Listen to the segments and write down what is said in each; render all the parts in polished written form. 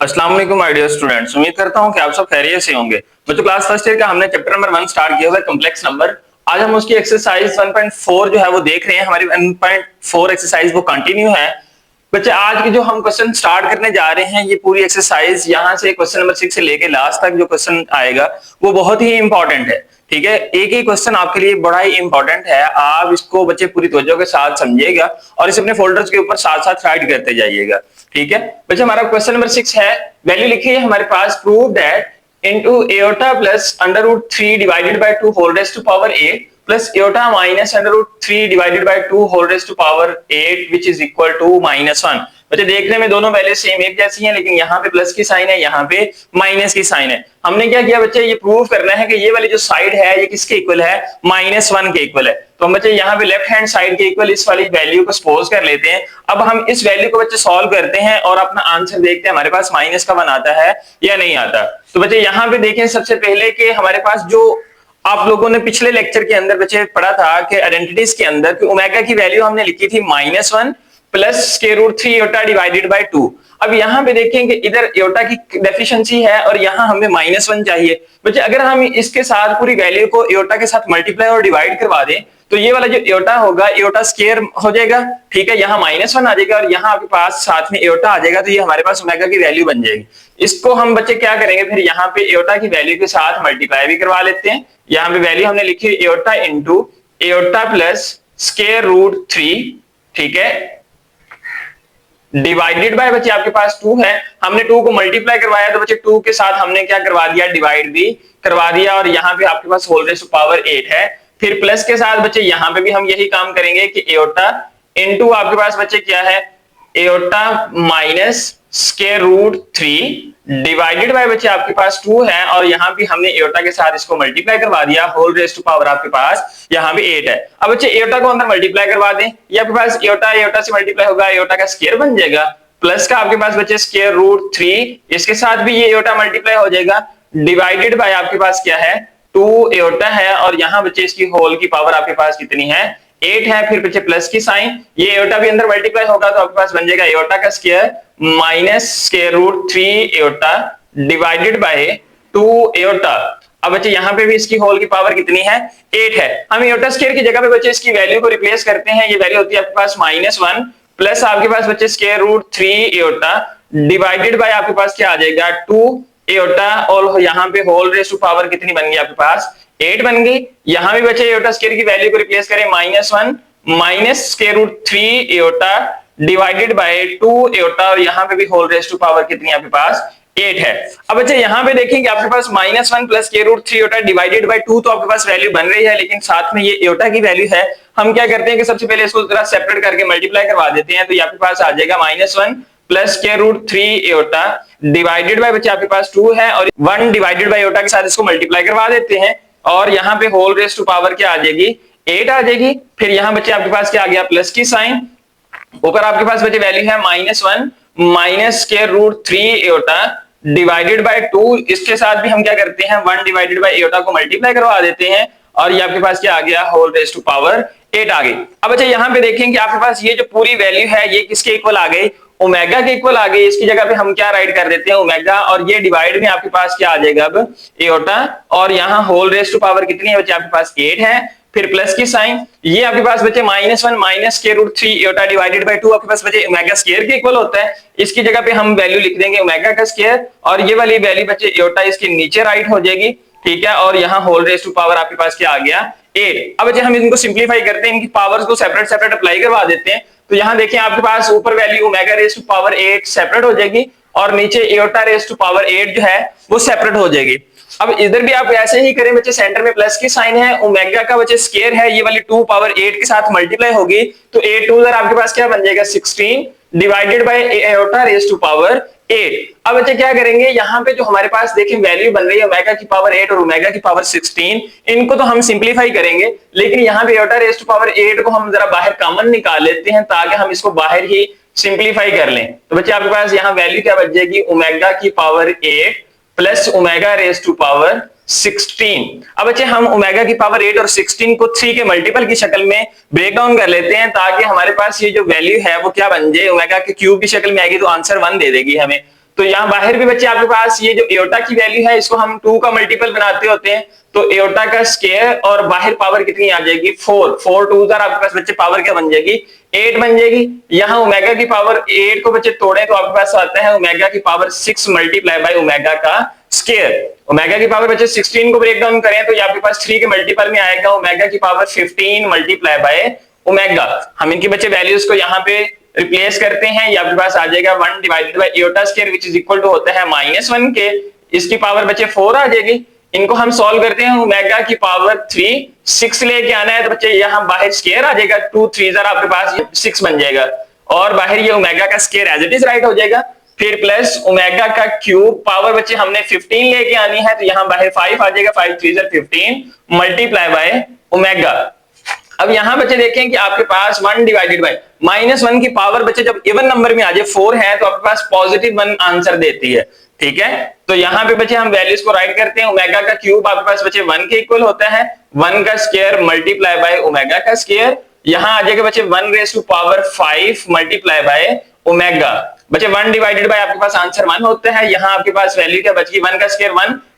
अस्सलाम वालेकुम my dear students. उम्मीद करता हूं कि आप सब खैरियत से होंगे। बच्चों, क्लास फर्स्ट ईयर का हमने चैप्टर नंबर 1 स्टार्ट किया हुआ है, कॉम्प्लेक्स नंबर। आज हम उसकी एक्सरसाइज 1.4 जो है वो देख रहे हैं। हमारी 1.4 एक्सरसाइज वो कंटिन्यू है। बच्चे, आज की जो हम क्वेश्चन स्टार्ट करने जा रहे हैं, ये पूरी एक्सरसाइज यहाँ से क्वेश्चन नंबर 6 से लेके लास्ट तक जो क्वेश्चन आएगा वो बहुत ही इंपॉर्टेंट है। ठीक है, एक ही क्वेश्चन आपके लिए बड़ा ही इंपॉर्टेंट है। आप इसको बच्चे पूरी तवज्जो के साथ समझिएगा और इसे अपने फोल्डर्स के ऊपर साथ साथ राइट करते जाइएगा। ठीक है बच्चे, हमारा क्वेश्चन नंबर 6 है। वैल्यू लिखी है हमारे पास, prove that into aorta plus under root 3 divided by 2 whole raised to power 8 plus aorta minus under root 3 divided by 2 whole raised to power 8 which is equal to -1। बच्चे, देखने में दोनों value same एक जैसी हैं, लेकिन यहाँ पे प्लस की साइन है, यहाँ पे माइनस की साइन है। हमने क्या किया बच्चे, ये प्रूव करना है कि ये वाली जो साइड है ये किसके इक्वल है, -1 के इक्वल है। तो हम बच्चे यहाँ पे लेफ्ट हैंड साइड के इक्वल इस वाली वैल्यू को सपोज कर लेते हैं। अब हम इस वैल्यू को बच्चे सॉल्व करते हैं और अपना आंसर देखते हैं हमारे पास माइनस का वन आता है या नहीं आता। तो बच्चे यहाँ पे देखें सबसे पहले कि हमारे पास जो आप लोगों ने पिछले लेक्चर के अंदर बच्चे पढ़ा था कि आइडेंटिटीज के अंदर कि ओमेगा की वैल्यू हमने लिखी थी -1 plus square root 3 iota divided by 2। अब यहाँ पे देखें कि इधर एयोटा की डेफिशिएंसी है और यहाँ हमें -1 चाहिए। बच्चे, अगर हम इसके साथ पूरी वैल्यू को एयोटा के साथ मल्टीप्लाई और डिवाइड करवा दें तो ये वाला जो एयोटा होगा एयोटा स्क्वायर हो जाएगा। ठीक है, यहाँ -1 आ जाएगा और यहाँ आपके पास साथ में एयोटा आ जाएगा, तो ये हमारे पास ओमेगा की वैल्यू बन जाएगी। इसको हम बच्चे क्या करेंगे, फिर यहाँ पे एयोटा की वैल्यू के साथ मल्टीप्लाई भी करवा लेते हैं। यहाँ पे वैल्यू हमने लिखी iota into iota plus square root 3, ठीक है, डिवाइडेड बाय बच्चे आपके पास 2 है। हमने 2 को मल्टीप्लाई करवाया तो बच्चे 2 के साथ हमने क्या करवा दिया, डिवाइड भी करवा दिया और यहाँ पे आपके पास होल रेज़्ड टू पावर 8 है। फिर प्लस के साथ बच्चे यहाँ पे भी हम यही काम करेंगे कि एयोटा इनटू आपके पास बच्चे क्या है, iota minus square root 3 divided by बच्चे आपके पास 2 है और यहाँ पे हमने एयोटा के साथ इसको मल्टीप्लाई करवा दिया। होल रेज़्ड टू पावर आपके पास यहाँ पे 8 है। अब बच्चे एयोटा को अंदर मल्टीप्लाई करवा दें, ये आपके पास एयोटा एयोटा से मल्टीप्लाई होगा, एयोटा का स्क्वायर बन जाएगा, प्लस का आपके पास बच्चे स्क्वायर रूट 3, इसके साथ भी ये एयोटा मल्टीप्लाई हो जाएगा, डिवाइडेड बाय आपके पास क्या है, 2 एयोटा है और यहाँ बच्चे इसकी होल की पावर आपके पास कितनी है, 8 है। फिर बच्चे प्लस की साइन, ये एयोटा भी अंदर मल्टीप्लाई होगा तो आपके पास बन जाएगा एयोटा का square minus square root 3 iota divided by 2 iota. अब बच्चे यहाँ पे भी इसकी होल की पावर कितनी है, 8 है। हम एयोटा स्क्वायर की जगह पे बच्चे इसकी वैल्यू को रिप्लेस करते हैं। ये वैल्यू होती है आपके पास -1 प्लस आपके पास बच्चे square root 3 iota divided by आपके पास क्या आ जाएगा, 2 एयोटा और यहाँ पे होल रेज़्ड टू पावर कितनी बन गई आपके पास, 8 बन गई। यहाँ भी बच्चे एयोटा स्क्वायर की वैल्यू को रिप्लेस करें, -1 minus square root 3 iota divided by 2 iota और यहाँ पे भी होल रेज़्ड टू पावर कितनी आपके पास, 8 है। अब बच्चे यहाँ पे देखेंगे आपके पास -1 plus square root 3 iota divided by 2 तो आपके पास वैल्यू बन रही है, लेकिन साथ में ये एयोटा की वैल्यू है। हम क्या करते हैं कि सबसे पहले इसको जरा सेपरेट करके मल्टीप्लाई करवा देते हैं, तो ये आपके पास आ जाएगा -1 plus square root 3 iota divided by बच्चे आपके पास 2 है और 1 डिवाइडेड बाय एयोटा के साथ इसको मल्टीप्लाई करवा देते हैं और यहाँ पे होल रेज़्ड टू पावर क्या आ जाएगी, 8 आ जाएगी। फिर यहाँ बच्चे आपके पास क्या आ गया, प्लस की साइन, ऊपर आपके पास बच्चे वैल्यू है -1 minus square root 3 iota divided by 2, इसके साथ भी हम क्या करते हैं 1 डिवाइडेड बाय एयोटा को मल्टीप्लाई करवा देते हैं और ये आपके पास क्या आ गया, होल रेज़्ड टू पावर 8 आ गई। अब अच्छा यहाँ पे देखेंगे आपके पास ये जो पूरी वैल्यू है ये किसके इक्वल आ गई, ओमेगा के इक्वल आ गई। इसकी जगह पे हम क्या राइट कर देते हैं, ओमेगा, और ये डिवाइड में आपके पास क्या आ जाएगा अब एयोटा और यहाँ होल रेज़्ड टू पावर कितनी है बच्चे आपके पास, 8 है। फिर प्लस की साइन, ये आपके पास बचे -1 minus square root 3 iota divided by 2 आपके पास बचे ओमेगा स्क्वायर के इक्वल होता है। इसकी जगह पे हम वैल्यू लिख देंगे ओमेगा का स्क्वायर और ये वाली वैल्यू बचे एयोटा इसके नीचे राइट हो जाएगी। ठीक है, और यहाँ होल रेज़्ड टू पावर आपके पास क्या आ गया, 8। अब हम इनको सिंप्लीफाई करते हैं, इनकी पावर्स को सेपरेट सेपरेट अप्लाई करवा देते हैं। तो यहाँ देखिए आपके पास ऊपर value omega raised to power 8 separate हो जाएगी और नीचे एयोटा रेज़्ड टू पावर 8 जो है वो सेपरेट हो जाएगी। अब इधर भी आप ऐसे ही करें बच्चे, सेंटर में प्लस की साइन है, ओमेगा का बच्चे स्क्वायर है, ये वाली 2 पावर 8 के साथ मल्टीप्लाई होगी तो 8 2 आपके पास क्या बन जाएगा, 16 divided by iota raised to power 8। अब बच्चे क्या करेंगे, यहाँ पे जो हमारे पास देखिए वैल्यू बन रही है ओमेगा की पावर 8 और ओमेगा की पावर 16, इनको तो हम सिंप्लीफाई करेंगे, लेकिन यहाँ पे एयोटा रेज़्ड टू पावर 8 को हम जरा बाहर कॉमन निकाल लेते हैं ताकि हम इसको बाहर ही सिंप्लीफाई कर लें। तो बच्चे आपके पास यहाँ वैल्यू क्या बच जाएगी, ओमेगा की power 8 plus omega raised to power 16। अब बच्चे हम ओमेगा की पावर 8 और 16 को 3 के मल्टीपल की शक्ल में ब्रेक डाउन कर लेते हैं ताकि हमारे पास ये जो वैल्यू है वो क्या बन जाए, ओमेगा के क्यूब की शक्ल में आएगी तो आंसर 1 दे देगी हमें। तो यहाँ बाहर भी बच्चे आपके पास ये जो एयोटा की वैल्यू है इसको हम 2 का मल्टीपल बनाते होते हैं, तो एयोटा का स्क्वायर और बाहर पावर कितनी आ जाएगी 4, 4 2 आपके पास बच्चे पावर क्या बन जाएगी 8 बन जाएगी। यहाँ ओमेगा की पावर 8 को बच्चे तोड़े तो आपके पास आता है ओमेगा की पावर 6 मल्टीप्लाई बाय ओमेगा का स्क्वायर। ओमेगा की पावर बच्चे 16 को ब्रेक डाउन करें तो ये आपके पास 3 के मल्टीपल में आएगा ओमेगा की पावर 15 मल्टीप्लाई बाय ओमेगा। हम इनकी बच्चे वैल्यूज को यहाँ पे रिप्लेस करते हैं, ये आपके पास आ जाएगा 1 divided by iota square which is equal to होता है -1 के, इसकी पावर बच्चे 4 आ जाएगी। इनको हम सॉल्व करते हैं ओमेगा की पावर 3 6 लेके आना है तो बच्चे यहाँ बाहर स्क्वायर आ जाएगा 2 3 आपके पास 6 बन जाएगा और बाहर ये ओमेगा का square as it is right हो जाएगा। फिर प्लस ओमेगा का क्यूब पावर बच्चे हमने 15 लेके आनी है तो यहाँ बाहर 5 आ जाएगा 5 3 15 मल्टीप्लाई बाय ओमेगा। अब यहां बच्चे देखें कि आपके पास 1 डिवाइडेड बाय -1 की पावर बच्चे जब इवन नंबर में आ जाए 4 है तो आपके पास पॉजिटिव 1 आंसर देती है, ठीक है। तो यहाँ पे बच्चे हम वैल्यूज को राइट करते हैं, ओमेगा का क्यूब आपके पास बच्चे 1 के इक्वल होता है, 1 का स्क्वायर मल्टीप्लाई बाय ओमेगा का स्क्वायर, यहाँ आ जाएगा बच्चे 1 raise to power 5 multiply by omega. बच्चे 1 डिवाइडेड बाय आपके पास आंसर 1 होता है, यहाँ आपके पास वैल्यू क्या बच गई 1 का स्क्वायर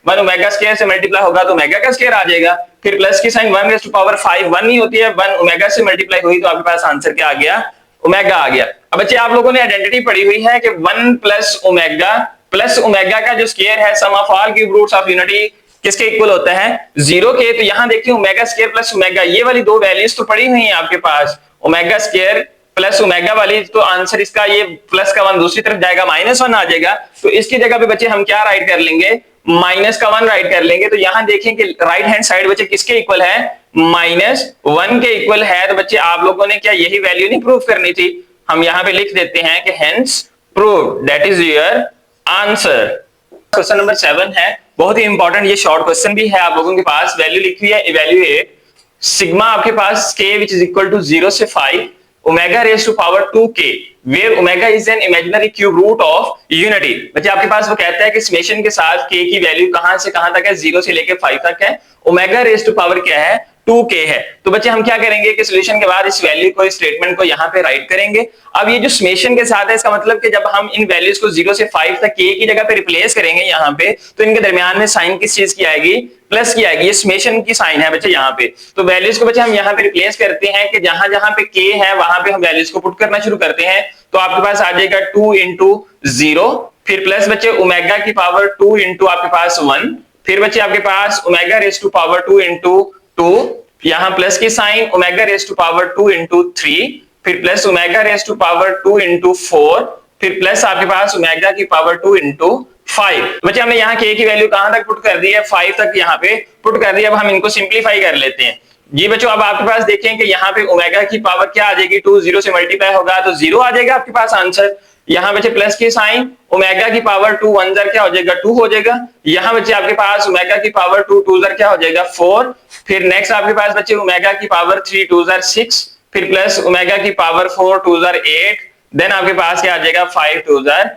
1 ओमेगा स्क्वायर से मल्टीप्लाई होगा तो ओमेगा का स्क्वायर आ जाएगा। फिर प्लस की साइन 1 रेज़ टू पावर 5 1 नहीं होती है, 1 ओमेगा से मल्टीप्लाई हुई तो आपके पास आंसर क्या आ गया ओमेगा आ गया। अब बच्चे आप लोगों ने आइडेंटिटी पढ़ी हुई है कि 1 प्लस ओमेगा का जो स्क्वायर है sum of all cube roots of unity किसके इक्वल होता है 0 के। तो यहाँ देखिए ओमेगा स्क्वायर प्लस ओमेगा ये वाली दो वैल्यूज तो पड़ी हुई है आपके पास, ओमेगा स्क्वायर प्लस ओमेगा वाली, तो आंसर इसका ये प्लस का 1 दूसरी तरफ जाएगा -1 आ जाएगा, तो इसकी जगह पे बच्चे हम क्या राइट कर लेंगे माइनस का 1 राइट कर लेंगे। तो यहां देखें कि राइट हैंड साइड बच्चे किसके इक्वल है -1 के इक्वल है, तो बच्चे आप लोगों ने क्या यही वैल्यू नहीं प्रूव करनी थी, हम यहां पे लिख देते हैं कि hence prove, that is your answer. Question number 7 है, बहुत ही इंपॉर्टेंट, ये शॉर्ट क्वेश्चन भी है, आप लोगों के पास वैल्यू लिखी है इवैल्यूएट सिग्मा आपके पास k which is equal to 0 से 5 omega raise to power 2k where omega is an imaginary cube root of unity. बच्चे आपके पास वो कहता है कि समेशन के साथ k की वैल्यू कहां से कहां तक है 0 से लेके 5 तक है, ओमेगा रेज़ टू पावर क्या है 2k है। तो बच्चे हम क्या करेंगे कि सॉल्यूशन के बाद इस वैल्यू को इस स्टेटमेंट को यहाँ पे राइट करेंगे। अब ये जो समेशन के साथ है इसका मतलब कि जब हम इन वैल्यूज को 0 से 5 तक k की जगह पे रिप्लेस करेंगे यहाँ पे, तो इनके दरमियान में साइन किस चीज की आएगी प्लस की आएगी, ये समेशन की साइन है बच्चे यहाँ पे। तो वैल्यूज को बच्चे हम यहाँ पे रिप्लेस करते हैं कि जहां जहां पे k है वहां पे हम वैल्यूज को पुट करना शुरू करते हैं, तो आपके पास आ जाएगा 2 into 0, फिर प्लस बच्चे ओमेगा की पावर 2 into आपके पास 1, फिर बच्चे आपके पास omega raise to power 2 into 2, यहां प्लस की sign omega raise to power 2 into 3, फिर plus omega raise to power 2 into 4, फिर प्लस आपके पास ओमेगा की पावर 2 into 5। बच्चे हमने यहाँ k की वैल्यू कहां तक पुट कर दी है 5 तक यहाँ पे पुट कर दी। अब हम इनको सिंप्लीफाई कर लेते हैं जी बच्चों। अब आपके पास देखें कि यहाँ पे ओमेगा की पावर क्या आ जाएगी 2 0 से मल्टीप्लाई होगा तो 0 आ जाएगा आपके पास आंसर। यहाँ बच्चे प्लस की साइन ओमेगा की पावर 2 1 क्या हो जाएगा 2 हो जाएगा। यहाँ बच्चे आपके पास ओमेगा की पावर 2 2 क्या हो जाएगा 4, फिर नेक्स्ट आपके पास बच्चे ओमेगा की पावर 3 2 6, फिर प्लस ओमेगा की पावर 4 2 8, देन आपके पास क्या आ जाएगा 5 2 10।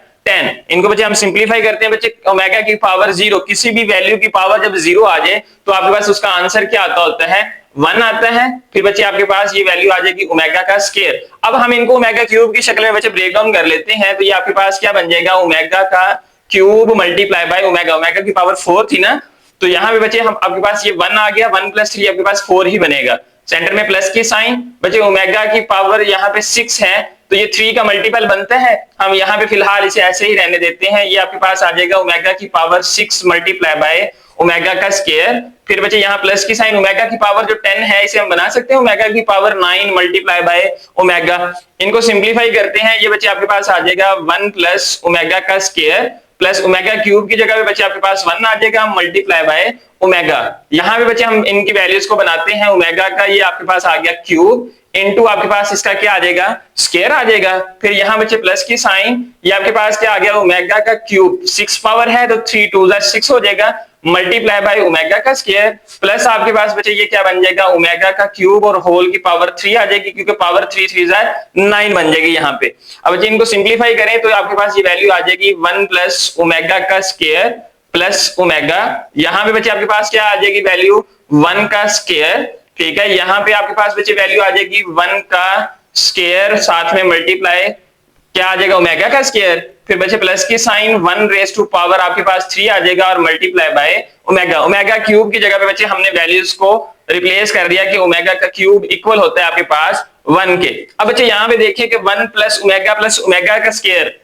इनको बच्चे हम सिंप्लीफाई करते हैं बच्चे, ओमेगा की पावर 0 किसी भी वैल्यू की पावर जब 0 आ जाए तो आपके पास उसका आंसर क्या आता होता है 1 आता है। फिर बच्चे आपके पास ये वैल्यू आ जाएगी ओमेगा का स्क्वायर। अब हम इनको ओमेगा क्यूब की शक्ल में बच्चे ब्रेक डाउन कर लेते हैं, तो ये आपके पास क्या बन जाएगा ओमेगा का cube multiply by omega, omega की पावर 4 थी ना, तो यहाँ पे बच्चे हम आपके पास ये 1 आ गया, 1 + 3 आपके पास 4 ही बनेगा, सेंटर में प्लस की साइन बच्चे ओमेगा की पावर यहाँ पे 6 है तो ये 3 का मल्टीपल बनता है, हम यहाँ पे फिलहाल इसे ऐसे ही रहने देते हैं। ये आपके पास आ जाएगा ओमेगा की पावर 6 मल्टीप्लाई बाय ओमेगा का स्क्वायर, फिर बच्चे यहाँ प्लस की साइन ओमेगा की पावर जो 10 है इसे हम बना सकते हैं ओमेगा की पावर 9 मल्टीप्लाई बाय ओमेगा। इनको सिंप्लीफाई करते हैं, ये बच्चे आपके पास आ जाएगा 1 प्लस ओमेगा का स्क्वायर प्लस ओमेगा क्यूब की जगह पे बच्चे आपके पास 1 आ जाएगा मल्टीप्लाई बाय ओमेगा। यहाँ पे बच्चे हम इनकी वैल्यूज को बनाते हैं, ओमेगा का ये आपके पास आ गया क्यूब इनटू आपके पास इसका क्या आ जाएगा स्क्वायर आ जाएगा, फिर यहाँ बच्चे प्लस की साइन ये आपके पास क्या आ गया ओमेगा का क्यूब 6 पावर है तो 3 2 6 हो जाएगा मल्टीप्लाई बाय ओमेगा का स्क्वायर, प्लस आपके पास बच्चे ये क्या बन जाएगा ओमेगा का क्यूब और होल की पावर 3 आ जाएगी क्योंकि पावर 3 3 9 बन जाएगी यहाँ पे। अब बच्चे इनको सिंप्लीफाई करें तो आपके पास ये वैल्यू आ जाएगी 1 प्लस ओमेगा का स्क्वायर प्लस ओमेगा, यहाँ पे बच्चे आपके पास क्या आ जाएगी वैल्यू 1 का स्क्वायर, ठीक है। यहाँ पे आपके पास बच्चे वैल्यू आ जाएगी 1 का स्क्वायर साथ में मल्टीप्लाई क्या आ जाएगा ओमेगा का स्क्वायर फिर बच्चे प्लस की साइन 1 रेज टू पावर आपके पास 3 आ जाएगा और multiply by omega. Omega cube की जगह पे बच्चे हमने वैल्यूज को रिप्लेस कर दिया कि ओमेगा का क्यूब इक्वल होता है आपके पास 1 के। अब बच्चे यहाँ पे देखिए कि 1 प्लस ओमेगा का square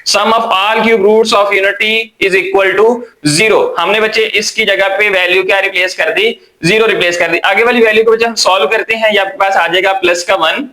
sum of all cube roots of unity is equal to 0। हमने बच्चे इसकी जगह पे वैल्यू क्या रिप्लेस कर दी, 0 रिप्लेस कर दी। आगे वाली वैल्यू को बच्चे हम सॉल्व करते हैं, ये आपके पास आ जाएगा प्लस का 1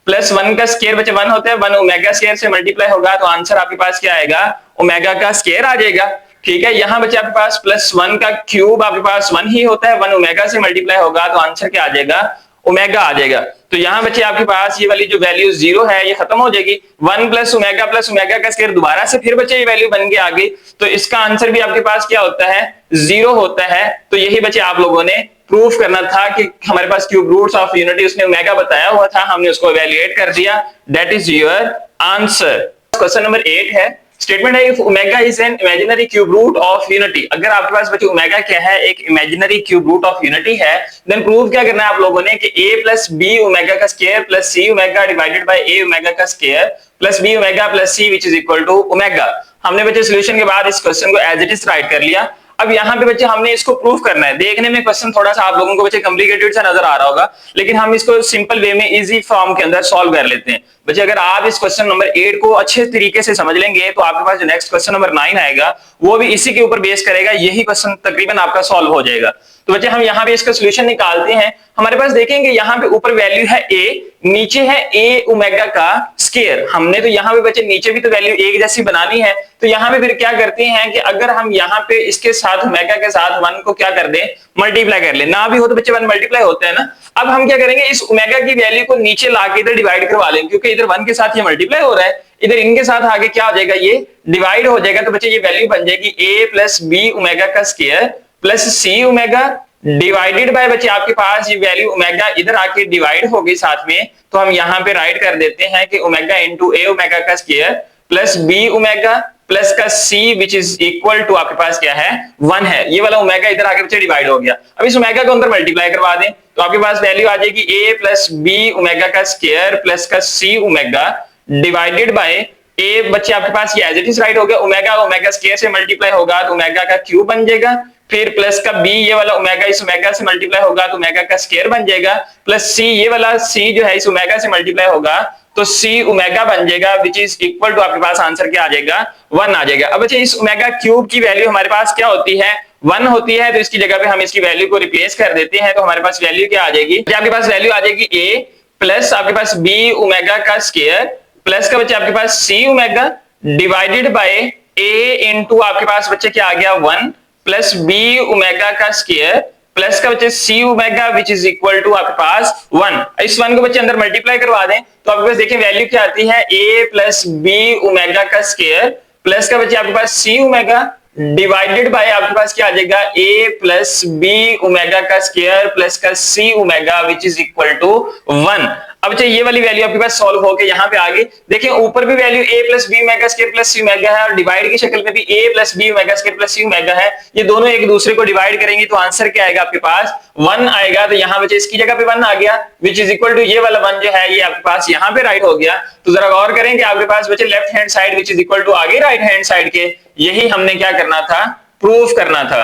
प्लस 1 का स्क्वायर बच्चे 1 होता है, 1 ओमेगा स्क्वायर से मल्टीप्लाई होगा तो आंसर आपके पास क्या आएगा, ओमेगा का स्क्वायर आ जाएगा। ठीक है, यहाँ बच्चे आपके पास प्लस 1 का क्यूब आपके पास 1 ही होता है, 1 ओमेगा से मल्टीप्लाई होगा तो आंसर क्या आ जाएगा, ओमेगा आ जाएगा। तो यहाँ बच्चे आपके पास ये वाली जो वैल्यू 0 है ये खत्म हो जाएगी। 1 प्लस ओमेगा का स्क्वायर दोबारा से फिर बच्चे ये वैल्यू बन के आ गई, तो इसका आंसर भी आपके पास क्या होता है, 0 होता है। तो यही बच्चे आप लोगों ने प्रूफ करना था कि हमारे पास क्यूब रूट्स ऑफ यूनिटी उसने ओमेगा बताया हुआ था, हमने उसको इवैल्यूएट कर दिया, that is your answer. Question number 8 है, स्टेटमेंट है if omega is an imaginary cube root of unity. अगर आपके पास बच्चे ओमेगा क्या है, एक imaginary cube root of unity है, देन प्रूव क्या करना है आप लोगों ने कि a प्लस बी ओमेगा का square plus c omega divided by a omega का square plus b omega plus c which is equal to omega. हमने बच्चे सॉल्यूशन के बाद इस क्वेश्चन को एज इट इज राइट कर लिया। अब यहाँ पे बच्चे हमने इसको प्रूफ करना है। देखने में क्वेश्चन थोड़ा सा आप लोगों को बच्चे कॉम्प्लिकेटेड सा नजर आ रहा होगा, लेकिन हम इसको सिंपल वे में इजी फॉर्म के अंदर सॉल्व कर लेते हैं। बच्चे अगर आप इस क्वेश्चन नंबर 8 को अच्छे तरीके से समझ लेंगे तो आपके पास जो नेक्स्ट क्वेश्चन नंबर 9 आएगा वो भी इसी के ऊपर बेस करेगा, यही क्वेश्चन तकरीबन आपका सॉल्व हो जाएगा। तो बच्चे हम यहाँ पे इसका सोल्यूशन निकालते हैं। हमारे पास देखेंगे यहाँ पे ऊपर वैल्यू है a, नीचे है a ओमेगा का स्क्वायर। हमने तो यहाँ पे बच्चे नीचे भी तो वैल्यू एक जैसी बनानी है, तो यहाँ पे फिर क्या करते हैं कि अगर हम यहाँ पे इसके साथ ओमेगा के साथ 1 को क्या कर दें, मल्टीप्लाई कर ले, ना भी हो तो बच्चे 1 मल्टीप्लाई होता है ना। अब हम क्या करेंगे, इस ओमेगा की वैल्यू को नीचे लाके इधर डिवाइड करवा लेंगे, क्योंकि इधर 1 के साथ ये मल्टीप्लाई हो रहा है, इधर इनके साथ आगे क्या हो जाएगा, ये डिवाइड हो जाएगा। तो बच्चे ये वैल्यू बन जाएगी a प्लस बी ओमेगा का square plus c omega divided by बच्चे आपके पास ये वैल्यू ओमेगा इधर आके डिवाइड हो गई साथ में, तो हम यहाँ पे राइट कर देते हैं कि ओमेगा इंटू a ओमेगा का square plus b omega plus का c which is equal to आपके पास क्या है, 1 है। ये वाला ओमेगा इधर आके बच्चे डिवाइड हो गया। अब इस ओमेगा को अंदर मल्टीप्लाई करवा दें तो आपके पास वैल्यू आ जाएगी a प्लस बी ओमेगा का स्क्वायर प्लस का c omega divided by a। बच्चे आपके पास ये एज इट इज राइट हो गया, ओमेगा स्क्वायर से मल्टीप्लाई होगा तो ओमेगा का क्यूब बन जाएगा, फिर प्लस का b ये वाला ओमेगा इस ओमेगा से मल्टीप्लाई होगा तो ओमेगा का स्क्वायर बन जाएगा, प्लस c ये वाला c जो है इस ओमेगा से मल्टीप्लाई होगा तो c ओमेगा बन जाएगा विच इज इक्वल टू आपके पास आंसर क्या आ जाएगा, 1 आ जाएगा। अब बच्चे इस ओमेगा क्यूब की वैल्यू हमारे पास क्या होती है, 1 होती है, तो इसकी जगह पे हम इसकी वैल्यू को रिप्लेस कर देते हैं, तो हमारे पास वैल्यू क्या आ जाएगी, आपके पास वैल्यू आ जाएगी a प्लस आपके पास b ओमेगा का स्क्वायर प्लस का बच्चे आपके पास c omega divided by a into आपके पास बच्चे क्या आ गया 1 प्लस b ओमेगा का स्क्वायर प्लस का बच्चे c omega which is equal to आपके पास 1। इस 1 को बच्चे अंदर मल्टीप्लाई करवा दें तो आपके पास देखिए वैल्यू क्या आती है, a प्लस b ओमेगा का स्क्वायर प्लस का बच्चे आपके पास c ओमेगा डिवाइडेड बाय आपके पास क्या आ जाएगा, a प्लस b ओमेगा का स्क्वायर प्लस का c omega which is equal to 1। अब चाहिए ये वाली वैल्यू आपके पास सॉल्व होके यहाँ पे आ गई। देखिए ऊपर भी value a plus b omega square plus c omega है और डिवाइड की शक्ल में भी a plus b omega square plus c omega है, ये दोनों एक दूसरे को डिवाइड करेंगे तो आंसर क्या आएगा आपके पास, 1 आएगा। तो यहाँ बच्चे इसकी जगह पे 1 आ गया विच इज इक्वल टू ये वाला 1 जो है ये आपके पास यहाँ पे राइट हो गया। तो जरा गौर करें कि आपके पास बच्चे left hand side which is equal to आगे राइट हैंड साइड के, यही हमने क्या करना था, प्रूफ करना था।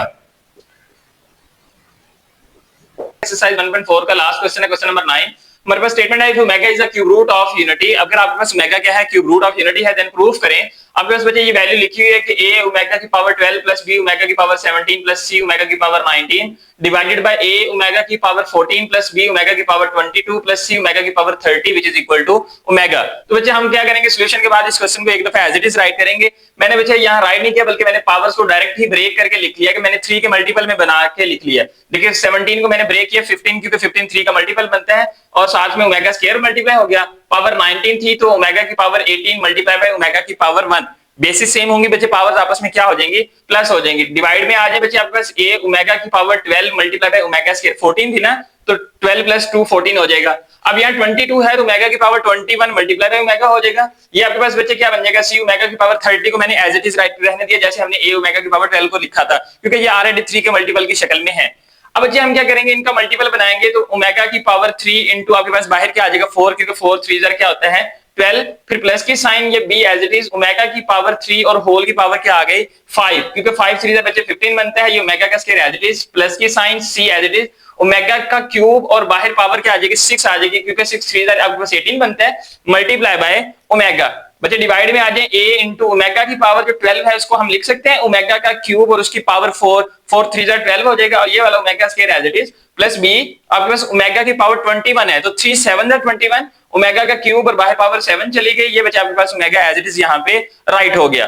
एक्सरसाइज 1.4 का लास्ट क्वेश्चन है, क्वेश्चन नंबर 9। हमारे पास स्टेटमेंट है omega is the cube root of unity. अगर आपके पास ओमेगा क्या है, क्यूब रूट ऑफ यूनिटी है, देन प्रूफ करें। आपके पास बच्चे ये वैल्यू लिखी हुई है कि a ओमेगा की पावर 12 प्लस b ओमेगा की पावर 17 प्लस c ओमेगा की power 19 divided by a omega की पावर 14 प्लस b ओमेगा की पावर 22 प्लस c ओमेगा की power 30 which is equal to omega. तो बच्चे हम क्या करेंगे, सॉल्यूशन के बाद इस क्वेश्चन को एक दफा एज इट इज राइट करेंगे। मैंने बच्चे यहाँ राइट नहीं किया बल्कि मैंने पावर्स को डायरेक्ट ही ब्रेक करके लिख लिया कि मैंने 3 के मल्टीपल में बना के लिख लिया। देखिए 17 को मैंने ब्रेक किया 15 क्योंकि 15 3 का मल्टीपल बनता है और साथ में ओमेगा स्क्वायर मल्टीप्लाई हो गया, पावर 19 थी तो ओमेगा की पावर 18 मल्टीप्लाई बाय ओमेगा की पावर 1। बेसिस सेम होंगी बच्चे, पावर्स आपस में क्या हो जाएंगी, प्लस हो जाएंगी। डिवाइड में आ जाए बच्चे आपके पास a ओमेगा की power 12 multiply by omega square 14 थी ना, तो 12 प्लस 2 14 हो जाएगा। अब यहाँ 22 है तो ओमेगा की पावर 21 मल्टीप्लाई बाय ओमेगा हो जाएगा। ये आपके पास बच्चे क्या बन जाएगा, c ओमेगा की पावर 30 को मैंने एज इट इज राइट रहने दिया जैसे हमने a ओमेगा की पावर 12 को लिखा था, क्योंकि ये ऑलरेडी 3 के मल्टीपल की शक्ल में है। अब बच्चे हम क्या करेंगे, इनका मल्टीपल बनाएंगे तो ओमेगा की पावर 3 इंटू आपके पास बाहर क्या आ जाएगा 4, क्योंकि 4 3 क्या होता है 12, फिर प्लस की साइन ये b as it is omega की पावर 3 और होल की पावर क्या आ गई 5, क्योंकि 5 3 से बच्चे 15 बनता है, ये ओमेगा का square as it is, plus की sign c as it is omega का क्यूब और बाहर पावर क्या आ जाएगी 6 आ जाएगी, क्योंकि 6 3 आपके पास 18 बनता है, मल्टीप्लाई बाय ओमेगा। बच्चे डिवाइड में आ जाए a इंटू ओमेगा की पावर जो 12 है उसको हम लिख सकते हैं ओमेगा का क्यूब और उसकी पावर 4, 4 3 12 हो जाएगा, और ये वाला omega square as it is, plus b आपके पास ओमेगा की पावर 21 है, तो 3 7 21, ओमेगा का क्यूब और बाहर पावर 7 चली गई, ये बच्चे आपके पास ओमेगा एज इट इज यहाँ पे राइट हो गया।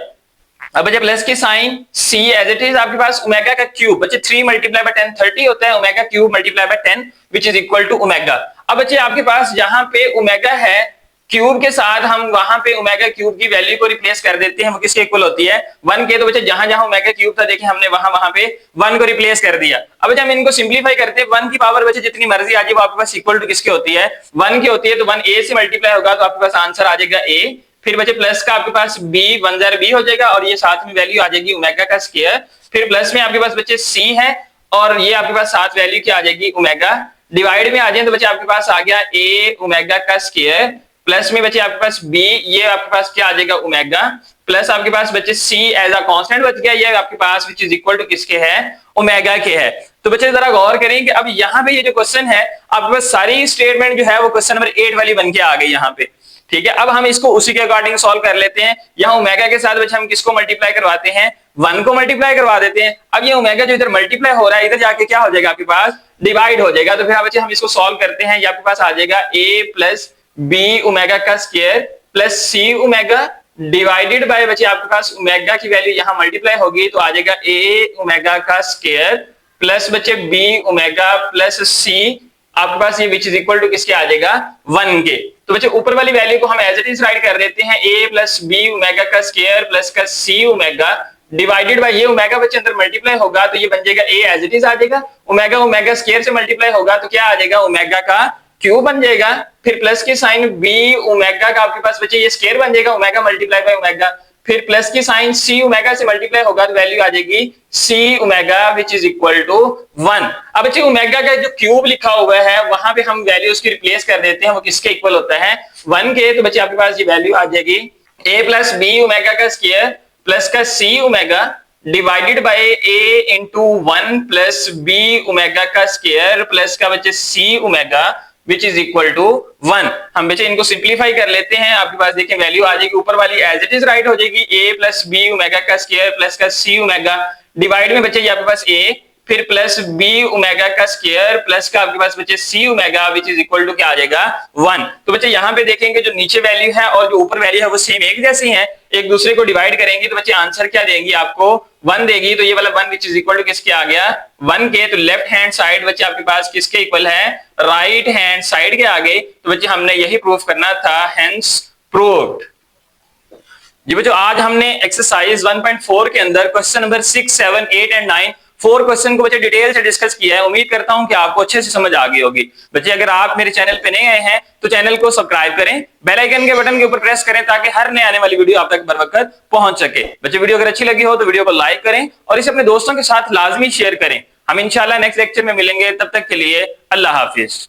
अब बच्चे प्लस की sign c as it is आपके पास ओमेगा का क्यूब, बच्चे 3 मल्टीप्लाई बाय 10 30 होता है, omega cube multiply by 10 which is equal to omega. अब बच्चे आपके पास यहाँ पे ओमेगा है क्यूब के साथ, हम वहां पे ओमेगा क्यूब की वैल्यू को रिप्लेस कर देते हैं, वो किसके इक्वल होती है 1 के, तो बच्चे जहां जहां ओमेगा क्यूब था देखिए हमने वहां पे 1 को रिप्लेस कर दिया। अब बच्चे हम इनको सिंपलीफाई करते हैं, 1 की पावर बच्चे जितनी मर्जी आ जाए वो आपके पास इक्वल टू किसके होती है 1 की होती है, तो 1 a से मल्टीप्लाई होगा तो आपके पास आंसर आ जाएगा a, फिर बच्चे प्लस का आपके पास b 1 जार b हो जाएगा और ये साथ में वैल्यू आ जाएगी ओमेगा का स्क्वायर, फिर प्लस में आपके पास बच्चे c है और ये आपके पास साथ वैल्यू क्या आ जाएगी ओमेगा, डिवाइड में आ जाए तो बच्चे आपके पास आ गया a ओमेगा का स्क्वायर, प्लस में बच्चे आपके पास b, ये आपके पास क्या आ जाएगा ओमेगा, प्लस आपके पास बच्चे c एज अ कांस्टेंट बच गया, ये आपके पास विच इज इक्वल टू किसके है ओमेगा के है। तो बच्चे जरा गौर करें कि अब यहाँ पे ये जो क्वेश्चन है आपके पास सारी स्टेटमेंट जो है वो क्वेश्चन नंबर 8 वाली बन के आ गई यहाँ पे, ठीक है। अब हम इसको उसी के अकॉर्डिंग सॉल्व कर लेते हैं, यहाँ ओमेगा के साथ बच्चे हम किसको मल्टीप्लाई करवाते हैं 1 को मल्टीप्लाई करवा देते हैं। अब ये ओमेगा जो इधर मल्टीप्लाई हो रहा है इधर जाके क्या हो जाएगा आपके पास डिवाइड हो जाएगा, तो फिर बच्चे हम इसको सॉल्व करते हैं, ये आपके पास आ जाएगा a प्लस b ओमेगा का square plus c omega divided by बच्चे आपके पास ओमेगा की वैल्यू यहाँ मल्टीप्लाई होगी तो आ जाएगा a ओमेगा का स्क्वायर प्लस बच्चे b ओमेगा प्लस c आपके पास ये विच इज इक्वल टू किसके आ जाएगा 1 के। तो बच्चे ऊपर वाली वैल्यू को हम एज इट इज राइट कर देते हैं a प्लस b ओमेगा का स्क्वायर प्लस का c ओमेगा डिवाइडेड बाय ये ओमेगा बच्चे अंदर मल्टीप्लाई होगा तो ये बन जाएगा a एज इट इज आ जाएगा, ओमेगा ओमेगा स्क्वायर से मल्टीप्लाई होगा तो क्या आ जाएगा ओमेगा का क्यूब बन जाएगा, फिर प्लस की साइन b ओमेगा का आपके पास बच्चे ये स्क्वायर बन जाएगा ओमेगा मल्टीप्लाई बाय ओमेगा, फिर प्लस की साइन c ओमेगा से मल्टीप्लाई होगा तो वैल्यू आ जाएगी c omega which is equal to 1। अब बच्चे ओमेगा का जो क्यूब लिखा हुआ है वहां पे हम वैल्यू उसकी रिप्लेस कर देते हैं, वो किसके इक्वल होता है 1 के, तो बच्चे आपके पास ये वैल्यू आ जाएगी a प्लस b ओमेगा का स्क्वायर प्लस का c omega divided by a into 1 plus b omega का स्क्वायर प्लस का बच्चे c omega which is equal to 1। हम बच्चे इनको सिंप्लीफाई कर लेते हैं, आपके पास देखिए वैल्यू आ जाएगी ऊपर वाली एज इट इज राइट हो जाएगी a प्लस b ओमेगा का स्क्वायर प्लस का c ओमेगा डिवाइड में बच्चे आपके पास a फिर प्लस b ओमेगा का स्क्वायर प्लस का आपके पास बच्चे c omega which is equal to क्या आ जाएगा 1। तो बच्चे यहाँ पे देखेंगे जो नीचे वैल्यू है और जो ऊपर वैल्यू है वो सेम एक जैसी हैं, एक दूसरे को डिवाइड करेंगे तो बच्चे आंसर क्या देंगी आपको 1 देगी, तो ये वाला 1 विच इज इक्वल टू किसके आ गया 1 के, तो लेफ्ट हैंड साइड बच्चे आपके पास किसके इक्वल है राइट हैंड साइड के आगे, तो बच्चे हमने यही प्रूफ करना था, हेंस प्रूव्ड। जी बच्चों आज हमने एक्सरसाइज 1.4 के अंदर क्वेश्चन नंबर 6, 7, 8 एंड 9 4 क्वेश्चन को बच्चे डिटेल से डिस्कस किया है। उम्मीद करता हूं कि आपको अच्छे से समझ आ गई होगी। बच्चे अगर आप मेरे चैनल पे नए आए हैं तो चैनल को सब्सक्राइब करें, बेल आइकन के बटन के ऊपर प्रेस करें ताकि हर नए आने वाली वीडियो आप तक बर वक्त पहुंच सके। बच्चे वीडियो अगर अच्छी लगी हो तो वीडियो को लाइक करें और इसे अपने दोस्तों के साथ लाजमी शेयर करें। हम इंशाल्लाह नेक्स्ट लेक्चर में मिलेंगे, तब तक के लिए अल्लाह हाफिज।